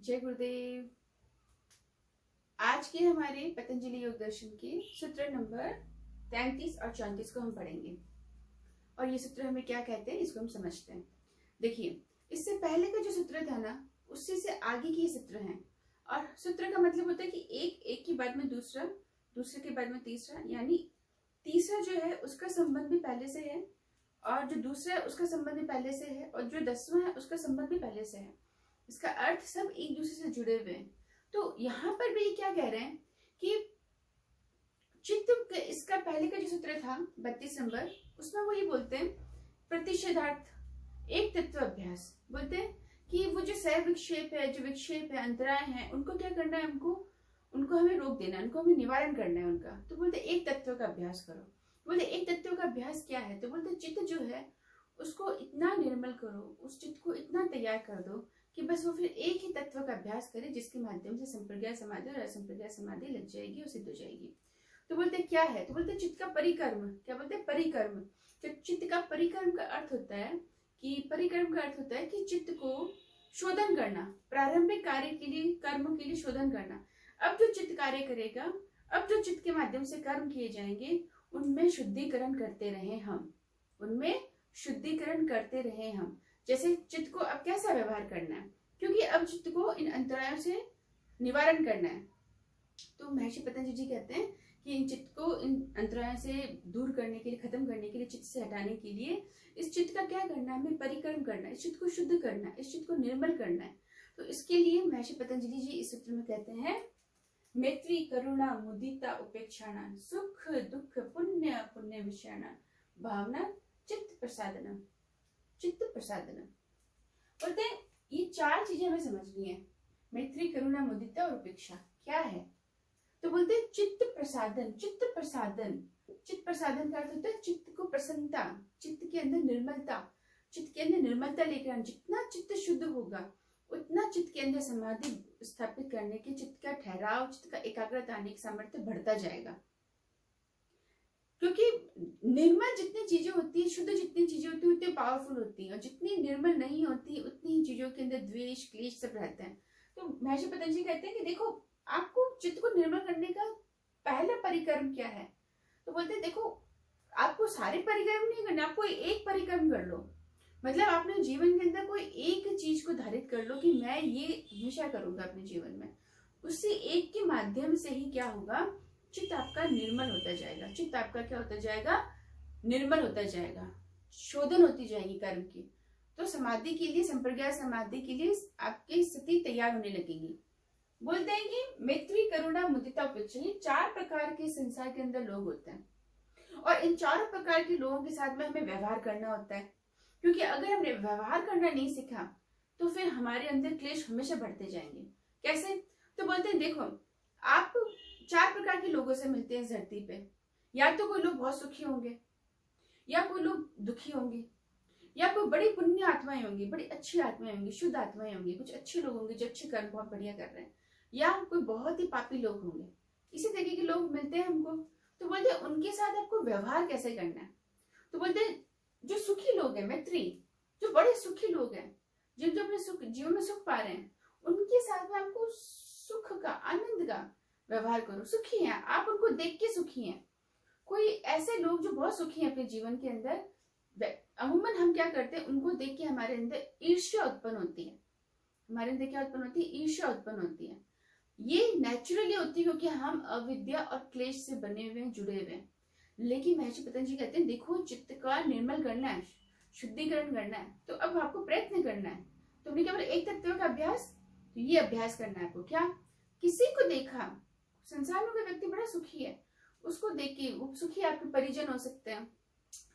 जय गुरुदेव। आज के हमारे पतंजलि योग दर्शन के सूत्र नंबर 33 और 34 को हम पढ़ेंगे और ये सूत्र हमें क्या कहते हैं इसको हम समझते हैं। देखिए, इससे पहले का जो सूत्र था ना, उससे से आगे के सूत्र हैं और सूत्र का मतलब होता है कि एक के बाद में दूसरा, दूसरे के बाद में तीसरा, यानी तीसरा जो है उसका संबंध भी पहले से है और जो दूसरा है उसका संबंध भी पहले से है और जो 10वां है उसका संबंध भी पहले से है। इसका अर्थ सब एक दूसरे से जुड़े हुए हैं। तो यहाँ पर भी क्या कह रहे हैं कि चित्त, इसका पहले का जो सूत्र था 32 नंबर, उसमें वो ये बोलते हैं प्रतिषेधार्थ एक तत्व अभ्यास। बोलते हैं कि वो जो सह विक्षेप है, जो विक्षेप है, अंतराय है, उनको क्या करना है, उनको हमें रोक देना है, उनको हमें निवारण करना है उनका। तो बोलते एक तत्व का अभ्यास करो। बोलते एक तत्व का अभ्यास क्या है, तो बोलते चित्त जो है उसको इतना निर्मल करो, उस चित्त को इतना तैयार कर दो कि बस वो फिर एक ही तत्व का अभ्यास करे, जिसके माध्यम से संप्रज्ञा समाधि और असंप्रज्ञा समाधि लग जाएगी और सिद्ध हो जाएगी। तो बोलते क्या है, तो बोलते चित्त का परिकर्म। क्या बोलते हैं? परिकर्म। तो चित्त का परिकर्म का अर्थ होता है कि चित्त को शोधन करना, प्रारंभिक कार्य के लिए, कर्म के लिए शोधन करना। अब जो चित्त कार्य करेगा, अब जो चित्त के माध्यम से कर्म किए जाएंगे, उनमें शुद्धिकरण करते रहे हम, जैसे चित्त को अब कैसा व्यवहार करना है, क्योंकि अब चित्त को इन अंतरायों से निवारण करना है। तो महर्षि पतंजलि जी कहते हैं कि इन चित्त को इन अंतरायों से दूर करने के लिए, खत्म करने के लिए, चित्त से हटाने के लिए इस चित्त का क्या करना है, हमें परिक्रम करना है, इस चित्त को शुद्ध करना है, इस चित्त को निर्मल करना है। तो इसके लिए महर्षि पतंजलि जी इस सूत्र में कहते हैं मैत्री करुणा मुदिता उपेक्षाणा सुख दुख पुण्य पुण्य विषयाणा भावना चित्त प्रसादनम। बोलते हैं ये चार चीजें हमें समझनी है। मैत्री करुणा मुदिता और उपेक्षा क्या है, तो बोलते हैं चित्त प्रसादन का अर्थ होता है चित्त को प्रसन्नता, चित्त के अंदर निर्मलता लेकर आना। जितना चित्त शुद्ध होगा उतना चित्त के अंदर समाधि स्थापित करने के, चित्त का ठहराव, चित्त का एकाग्रता आने की सामर्थ्य बढ़ता जाएगा। क्योंकि निर्मल जितनी चीजें होती है, शुद्ध जितनी चीजें होती है, उतनी पावरफुल होती है, और जितनी निर्मल नहीं होती उतनी ही चीजों के अंदर द्वेष क्लेश सब रहते हैं। तो महर्षि पतंजलि कहते हैं कि देखो, आपको चित्त को निर्मल करने का पहला परिक्रम क्या है, तो बोलते हैं देखो, आपको सारे परिक्रम नहीं करना, आपको एक परिक्रम कर लो। मतलब आपने जीवन के अंदर कोई एक चीज को धारित कर लो कि मैं ये हमेशा करूंगा अपने जीवन में। उसी एक के माध्यम से ही क्या होगा, चित्त आपका निर्मल होता जाएगा। चित्त आपका क्या होता जाएगा, निर्मल होता जाएगा, शोधन होती जाएगी कर्म की। तो समाधि के लिए, संप्रज्ञा समाधि के लिए आपकी स्थिति तैयार होने लगेगी। बोलते हैं कि मैत्री करुणा मुदिता उपेक्षा, ये 4 प्रकार के संसार के अंदर लोग होते हैं और इन चारों प्रकार के लोगों के साथ में हमें व्यवहार करना होता है। क्योंकि अगर हमने व्यवहार करना नहीं सीखा तो फिर हमारे अंदर क्लेश हमेशा बढ़ते जाएंगे। कैसे, तो बोलते हैं देखो, आप 4 प्रकार के लोगों से मिलते हैं इस धरती पे। या तो कोई लोग बहुत सुखी होंगे, या कोई लोग दुखी होंगे, या कोई बड़ी पुण्य आत्माएं होंगी, बड़ी अच्छी आत्माएं होंगी, शुद्ध आत्माएं होंगी, कुछ अच्छे लोग होंगे जो अच्छे कर्म बहुत बढ़िया कर रहे हैं, या कोई बहुत ही पापी लोग होंगे। इसी तरीके के लोग मिलते हैं हमको। तो बोलते हैं उनके साथ आपको व्यवहार कैसे करना है, तो बोलते हैं जो सुखी लोग हैं, मैत्री, जो बड़े सुखी लोग हैं, जिन जो अपने जीवन में सुख पा रहे हैं, उनके साथ में आपको सुख का, आनंद का व्यवहार करो। सुखी हैं आप, उनको देख के सुखी हैं। कोई ऐसे लोग जो बहुत सुखी हैं अपने जीवन के अंदर, अमूमन हम क्या करते हैं, उनको देख के हमारे अंदर ईर्ष्या उत्पन्न होती है। ईर्ष्या उत्पन्न होती है। ये नेचुरली होती है क्योंकि हम अविद्या और क्लेश से बने हुए, जुड़े हुए हैं। लेकिन महर्षि पतंजलि कहते हैं देखो, चित्त का निर्मल करना है, शुद्धिकरण करना है, तो अब आपको प्रयत्न करना है। तो हमने क्या बोला, एक तत्व का अभ्यास। तो ये अभ्यास करना है आपको। क्या, किसी को देखा, संसार में कोई व्यक्ति बड़ा सुखी है, उसको देख के, वो सुखी आपके परिजन हो सकते हैं,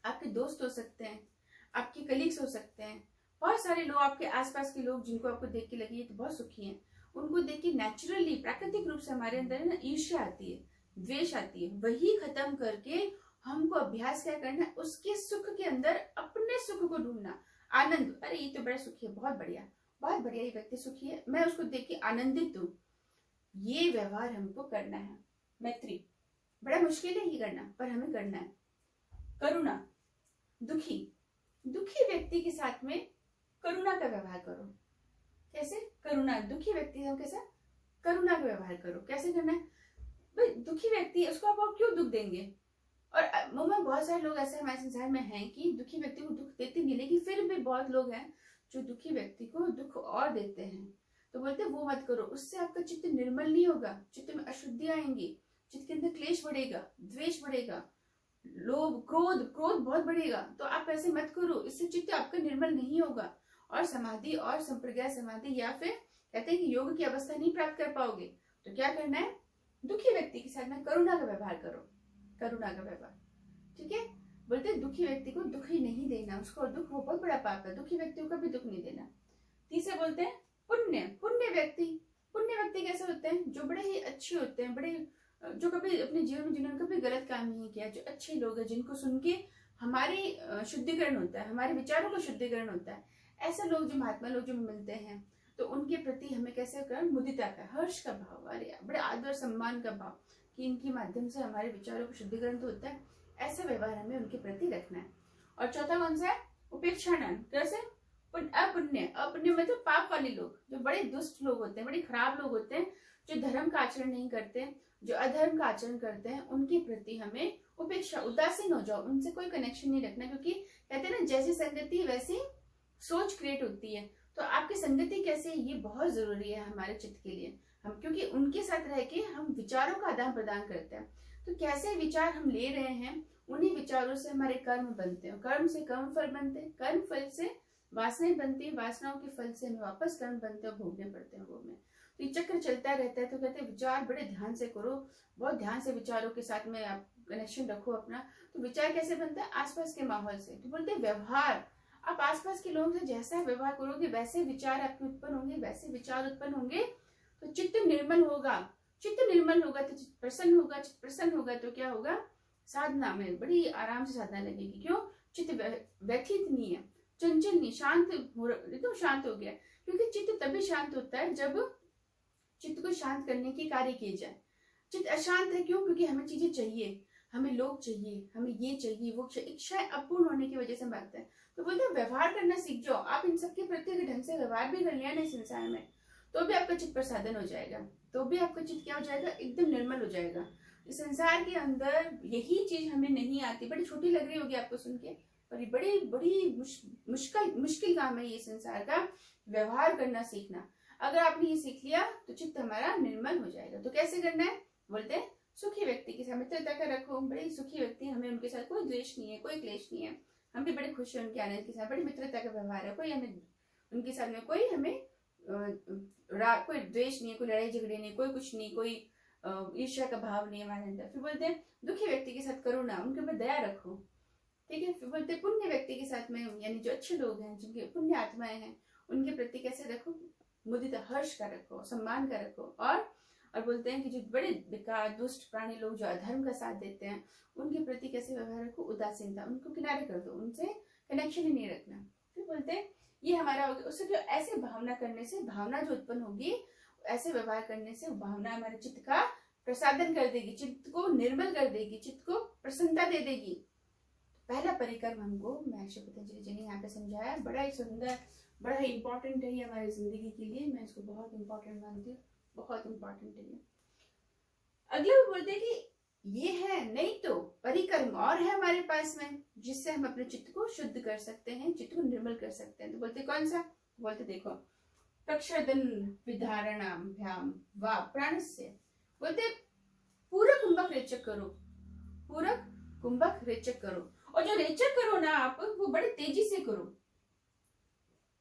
आपके दोस्त हो सकते हैं, आपके कलीग्स हो सकते हैं, बहुत सारे लोग, आपके आसपास के लोग जिनको आपको देख के लगे ये तो बहुत सुखी हैं, उनको देख के नेचुरली, प्राकृतिक रूप से हमारे अंदर ना ईर्ष्या आती है, द्वेष आती है। वही खत्म करके हमको अभ्यास क्या करना है, उसके सुख के अंदर अपने सुख को ढूंढना, आनंद। अरे ये तो बड़ा सुखी है, बहुत बढ़िया ये व्यक्ति सुखी है, मैं उसको देख के आनंदित हूँ। ये व्यवहार हमको करना है। मैत्री बड़ा मुश्किल है ये करना, पर हमें करना है। करुणा, दुखी व्यक्ति के साथ में करुणा का व्यवहार करो। कैसे? करुणा। दुखी व्यक्ति से कैसा? करुणा का व्यवहार करो। कैसे करना है भाई? दुखी व्यक्ति है उसको आप क्यों दुख देंगे? और मुंबई में बहुत सारे लोग ऐसे हमारे संसार में हैं कि दुखी व्यक्ति को दुख देते नहीं, लेकिन फिर भी बहुत लोग हैं जो दुखी व्यक्ति को दुख और देते हैं। तो बोलते वो मत करो, उससे आपका चित्त निर्मल नहीं होगा, चित्त में अशुद्धि आएंगी, चित्त के अंदर क्लेश बढ़ेगा, द्वेष बढ़ेगा, लोभ क्रोध बहुत बढ़ेगा। तो आप ऐसे मत करो, इससे चित्त आपका निर्मल नहीं होगा और समाधि और संप्रज्ञा समाधि या फिर कहते हैं कि योग की अवस्था नहीं प्राप्त कर पाओगे। तो क्या करना है? दुखी व्यक्ति के साथ में करुणा का व्यवहार करो, करुणा का व्यवहार। ठीक है? बोलते दुखी व्यक्ति को दुख ही नहीं देना, उसको दुख वो बहुत बड़ा पाप है, दुखी व्यक्ति को कभी दुख नहीं देना। तीसरा बोलते हैं पुण्य। पुण्य व्यक्ति कैसे होते हैं? जो बड़े ही अच्छे होते हैं, बड़े जो कभी अपने जीवन में जिन्होंने कभी गलत काम नहीं किया, जो अच्छे लोग हैं, जिनको सुन के हमारी शुद्धिकरण होता है, हमारे विचारों का शुद्धिकरण होता है, ऐसे लोग जो महात्मा लोग जो मिलते हैं तो उनके प्रति हमें कैसे कर? मुदिता का, हर्ष का भाव, अरे बड़े आदर सम्मान का भाव कि इनके माध्यम से हमारे विचारों का शुद्धिकरण तो होता है, ऐसा व्यवहार हमें उनके प्रति रखना है। और चौथा कौन सा है? उपेक्षा। कैसे? अपुण्य मतलब पाप वाले लोग, जो बड़े दुष्ट लोग होते हैं, बड़े खराब लोग होते हैं, जो धर्म का आचरण नहीं करते, जो अधर्म का आचरण करते हैं, उनके प्रति हमें उपेक्षा, उदासीन हो जाओ, उनसे कोई कनेक्शन नहीं रखना। क्योंकि कहते हैं ना, जैसी संगति वैसी सोच क्रिएट होती है। तो आपकी संगति कैसे है ये बहुत जरूरी है हमारे चित्त के लिए। हम क्योंकि उनके साथ रह के हम विचारों का आदान प्रदान करते हैं, तो कैसे विचार हम ले रहे हैं, उन्हीं विचारों से हमारे कर्म बनते हैं, कर्म से कर्म फल बनते हैं, कर्म फल से वासनाएं बनती है, वासनाओं के फल से हमें वापस कर्म बनते हैं, भोगने पड़ते हैं वो में। तो ये चक्र चलता रहता है। तो कहते हैं विचार बड़े ध्यान से करो, बहुत ध्यान से विचारों के साथ में आप कनेक्शन रखो अपना। तो विचार कैसे बनता है? आसपास के माहौल से। तो बोलते हैं व्यवहार, आप आसपास के लोगों से जैसा व्यवहार करोगे वैसे विचार आपके उत्पन्न होंगे, वैसे विचार उत्पन्न होंगे तो चित्त निर्मल होगा। चित्त निर्मल होगा तो चित्त प्रसन्न होगा, चित्त प्रसन्न होगा तो क्या होगा? साधना में बड़ी आराम से साधना लगेगी। क्यों? चित्त व्यथित नहीं है, चंचल नहीं, शांत एकदम शांत हो गया। क्योंकि चित्त तभी शांत होता है जब चित्त को शांत करने के कार्य किए जाए। चित्त अशांत है क्यों? क्योंकि हमें चीजें चाहिए, हमें लोग चाहिए, हमें ये चाहिए वो चाहिए, इच्छाएं अपूर्ण होने की वजह से बात है। तो बोलते हैं व्यवहार करना सीख जाओ। आप इन सबके प्रति अगर ढंग से व्यवहार भी कर लिया ना संसार में, तो भी आपका चित्त प्रसादन हो जाएगा, तो भी आपका चित्त क्या हो जाएगा? एकदम निर्मल हो जाएगा। इस संसार के अंदर यही चीज हमें नहीं आती, बड़ी छोटी लग रही होगी आपको सुन के, पर ये बड़ी बड़ी मुश्किल काम है ये संसार का व्यवहार करना सीखना। अगर आपने ये सीख लिया तो चित्त हमारा निर्मल हो जाएगा। तो कैसे करना है? बोलते हैं सुखी व्यक्ति के साथ मित्रता का रखो। बड़े सुखी व्यक्ति, हमें उनके साथ कोई द्वेष नहीं है, कोई क्लेश नहीं है, हम भी बड़े खुश हैं उनके आनंद के साथ, बड़ी मित्रता का व्यवहार है, कोई हमें उनके साथ में कोई हमें कोई द्वेष नहीं है, कोई लड़ाई झगड़े नहीं, कोई कुछ नहीं, कोई ईर्ष्या का भाव नहीं है हमारे अंदर। फिर बोलते हैं दुखी व्यक्ति के साथ करुणा, उनके ऊपर दया रखो। ठीक है? फिर बोलते हैं पुण्य व्यक्ति के साथ में, यानी जो अच्छे लोग हैं, जिनके पुण्य आत्माएं हैं, उनके प्रति कैसे रखो? मुदिता, हर्ष का रखो, सम्मान का रखो। और बोलते हैं कि जो बड़े बेकार दुष्ट प्राणी लोग जो अधर्म का साथ देते हैं, उनके प्रति कैसे व्यवहार रखो? उदासीनता, उनको किनारे कर दो, उनसे कनेक्शन ही नहीं रखना। फिर बोलते हैं ये हमारा हो गया। उससे जो ऐसे भावना करने से, भावना जो उत्पन्न होगी, ऐसे व्यवहार करने से भावना हमारे चित्त का प्रसादन कर देगी, चित्त को निर्मल कर देगी, चित्त को प्रसन्नता दे देगी। पहला परिक्रम हमको महर्षि पतंजलि जी ने यहाँ पे समझाया, बड़ा ही सुंदर, बड़ा ही इंपॉर्टेंट है ये हमारी जिंदगी के लिए। मैं इसको बहुत इंपॉर्टेंट मानती हूँ, बहुत इंपॉर्टेंट है ये। अगले वो बोलते हैं कि ये है नहीं तो परिक्रम और है हमारे पास में, जिससे हम अपने चित्त को शुद्ध कर सकते हैं, चित्त को निर्मल कर सकते हैं। तो बोलते कौन सा? बोलते देखो प्रक्षदन विधारणाभ्याम वा प्राणस्य। बोलते पूरक कुंभक रेचक करो, पूरक कुंभक रेचक करो। और जो रेचक करो ना आप, वो बड़े तेजी से करो।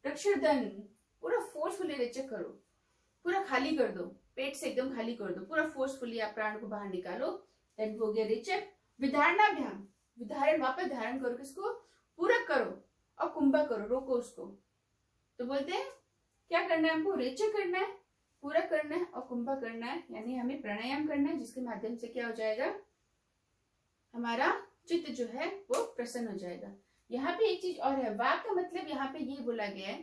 प्रक्षदन पूरा फोर्सफुली रेचक करो, पूरा खाली कर दो, पेट से एकदम खाली कर दो, पूरा फोर्सफुली आप प्राण को बाहर निकालो। देन हो गया रेचक। विधारणाभ्याम, विधारण वापस धारण करो, किसको? पूरक करो। और कुंभक करो, रोको उसको। तो बोलते हैं क्या करना है हमको? रेचक करना है, पूरक करना है और कुंभक करना है, यानी हमें प्राणायाम करना है, जिसके माध्यम से क्या हो जाएगा? हमारा चित्त जो है वो प्रसन्न हो जाएगा। यहाँ पे एक चीज और है, वाक का मतलब यहाँ पे ये बोला गया है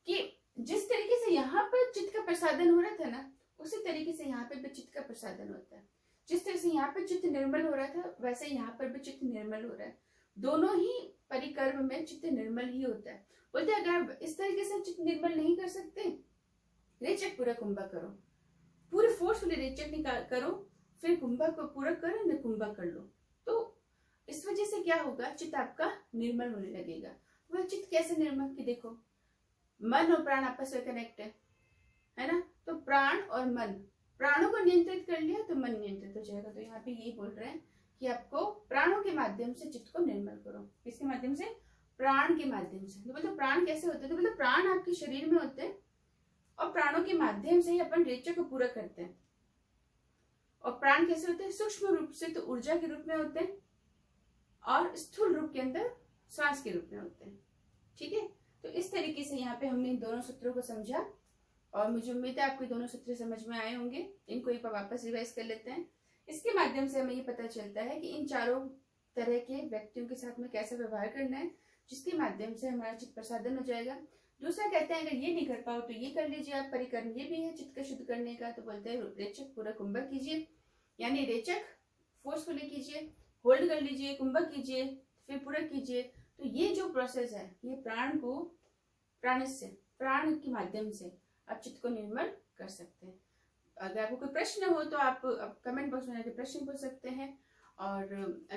कि जिस तरीके से यहाँ पर चित्त का प्रसादन हो रहा था ना, उसी तरीके से यहाँ पे भी चित्त का प्रसादन होता है। जिस तरह से यहाँ पे चित्त निर्मल हो रहा था, वैसे यहाँ पर भी चित्त निर्मल हो रहा है। दोनों ही परिक्रम में चित्त निर्मल ही होता है। बोलते अगर इस तरीके से चित्त निर्मल नहीं कर सकते रेचक पूरक कुंभक करो, पूरे फोर्सफुली रेचक निकाल करो, फिर कुंभक को पूरक करो, न कुंभक कर लो। तो इस वजह से क्या होगा, चित्त आपका निर्मल होने लगेगा। वह चित्त कैसे निर्मल, कि देखो मन और प्राण आपस में कनेक्ट है ना, तो प्राण और मन, प्राणों को नियंत्रित कर लिया तो मन नियंत्रित हो जाएगा। तो यहाँ पे यही बोल रहे हैं कि आपको प्राणों के माध्यम से चित्त को निर्मल करो। किसके माध्यम से, प्राण के माध्यम से। तो मतलब प्राण कैसे होते हैं, तो मतलब प्राण आपके शरीर में होते हैं और प्राणों के माध्यम से ही अपन रेचक को पूरा करते हैं। और प्राण कैसे होते हैं, सूक्ष्म रूप से तो ऊर्जा के रूप में होते हैं और स्थूल रूप के अंदर श्वास के रूप में होते हैं। ठीक है, तो इस तरीके से यहाँ पे हमने इन दोनों सूत्रों को समझा और मुझे उम्मीद है आपको दोनों सूत्र समझ में आए होंगे। इनको एक बार वापस रिवाइज कर लेते हैं। इसके माध्यम से हमें ये पता चलता है कि इन चारों तरह के व्यक्तियों के साथ में कैसा व्यवहार करना है, जिसके माध्यम से हमारा चित्त प्रसादन हो जाएगा। दूसरा कहते हैं अगर ये नहीं कर पाओ तो ये कर लीजिए आप, परिकर्म ये भी है चित्त का शुद्ध करने का। तो बोलते हैं रेचक पूरक कुंभक कीजिए, यानी रेचक फोर्सफुली कीजिए, होल्ड कर लीजिए, कुंभक कीजिए, फिर पूरक कीजिए। तो ये जो प्रोसेस है ये प्राण को, प्राण के माध्यम से आप चित्त को निर्मल कर सकते हैं। अगर आपको कोई प्रश्न हो तो आप कमेंट बॉक्स में आके प्रश्न पूछ सकते हैं। और अगर